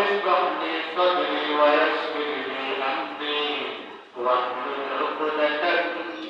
اشرح لي صدري ويسر لي أمري واحلل عقدة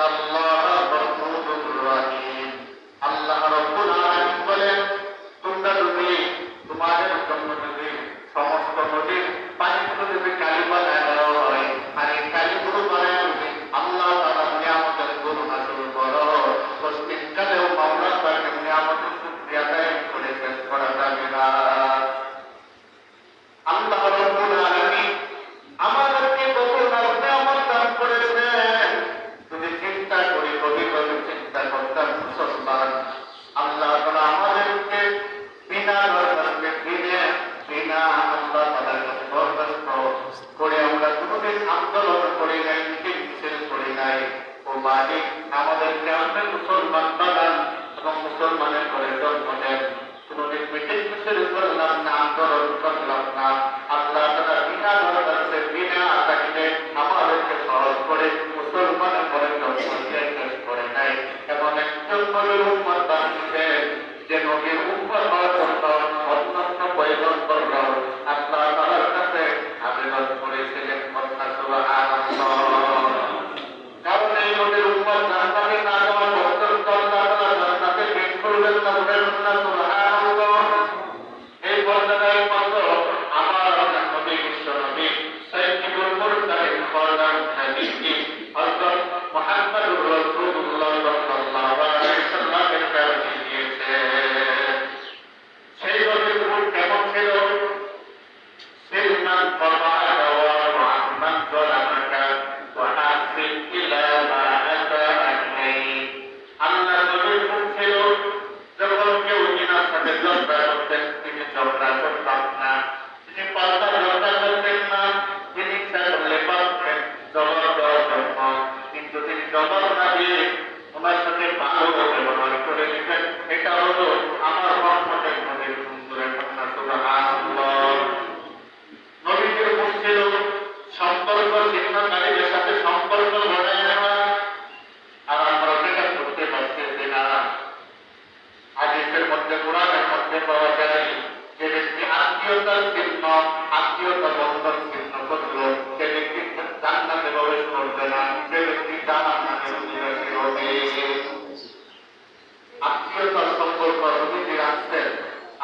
ইন্নাল্লাহা গফুরুর রহিম। আল্লাহ রাব্বুল আলামিন বলেন, তোমরা যদি তোমাদের জন্য যদি সমস্ত নদীর পানিগুলো যদি কালি বানায় দেওয়া হয়, আর এই কালিগুলো বানায় যদি আল্লাহ তাআলার নিয়ামতের গণনা শুরু করো, পশ্চিমকালেও মাওলা পাকের নিয়ামতের শুকরিয়া আদায় করে শেষ করা যাবে না। আল্লাহ রাব্বুল আলামিন আমাদেরকে কত নিয়ামত দান করেছেন, যদি চিন্তা করি, গভীরভাবে চিন্তা করতাম মুসলমান, আল্লাহ তাআলা আমাদেরকে বিনা দরখাস্তে বিনা আল্লাহ তাআলার কাছে দরখাস্ত করে আমরা কোনোদিন আন্দোলন করি নাই, মিছিল করি নাই। ও মালিক, আমাদেরকে আপনি মুসলমান বানান এবং মুসলমানের ঘরে জন্ম দেন। কোনোদিন মিটিং মিছিল করলাম না, আন্দোলন করলাম না। আল্লাহ তাআলা বিনা দরখাস্তে বিনা আতাকিতে আমাদেরকে সহজ করে মুসলমানের ঘরে জন্ম দিয়ে শেষ করে নাই। এমন একজন নবীর উম্মত বানিয়েছে যে নবীর উম্মত হওয়ার জন্য অন্যান্য পয়গম্বররাও আল্লাহ তাআলার কাছে আবেদন করেছিলেন। সুবহানাল্লাহ। কারণ এই নবীর উম্মত জান্নাতে না যাওয়া পর্যন্ত আল্লাহ তাআলা জান্নাতে বের করবেন না, বলেন না সুবহানাল্লাহ। এই পর্যায়ে মাত্র আমার আপনার নবী, বিশ্ব নবী সাইয়্যিদুল মুরসালিন খোদাম হাবিবি হযরত মুহাম্মদুর রাসূলুল্লাহ সাল্লাল্লাহু আলাইহি ওয়াসাল্লামের কাছে দিয়েছে। সেই নবীর গুণ কেমন ছিল? সিলমান ফাতাআকা ওয়া মুহাম্মদ যালামাকা ওয়া আহসিন ইলা মা আতাআনি। আল্লাহ নবীর গুণ ছিল, যখন কেউ ইনার সাথে ঝগড়া করতেন তিনি ঝগড়া করতেন না, তিনি পাল্টা ঝগড়া করতেন না, তিনি ইচ্ছা করলে পারতেন জবাব দেওয়ার জন্য, কিন্তু তিনি জবাব না দিয়ে ওনার সাথে ভালো ব্যবহার করে নিতেন। এটা হলো আমার রহমতের নবীর সুন্দরের কথা। সুবহানাল্লাহ। নবীজির গুণ ছিল সম্পর্ক ছিন্নকারীদের সাথে সম্পর্ক গড়ায় নেওয়া। আর আমরা সেটা করতে পারতেছি না। হাদিসের মধ্যে, কোরআনের মধ্যে পাওয়া যায়, যে ব্যক্তি আত্মীয়তার চিহ্ন, আত্মীয়তা বন্ধন চিহ্ন করলো, সে ব্যক্তি জান্নাতে প্রবেশ করবে না, সে ব্যক্তি জাহান্নামে অধিবাসী হবে। আত্মীয়তার সম্পর্ক নবীজি রাখছেন,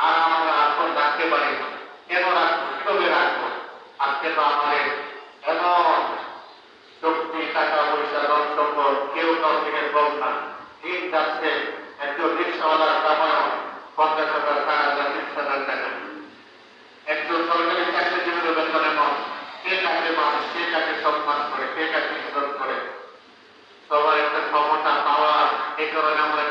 আর আমরা এখন রাখতে পারি না। কেন রাখবো? কিভাবে রাখবো? আজকে তো আমাদের এমন শক্তি, টাকা পয়সা, ধন সম্পদ কেউ কাউ থেকে কম না। দিন যাচ্ছে, একজন রিক্সাওয়ালার কামানো 50,000, 60,000, 30,000 টাকা। একজন সরকারি চাকরিজীবীর বেতনের মত, কে কাকে মানুষ, কে কাকে সম্মান করে, কে কাকে ইজ্জত করে। সবার একটা ক্ষমতা পাওয়া, এই কারণে আমরা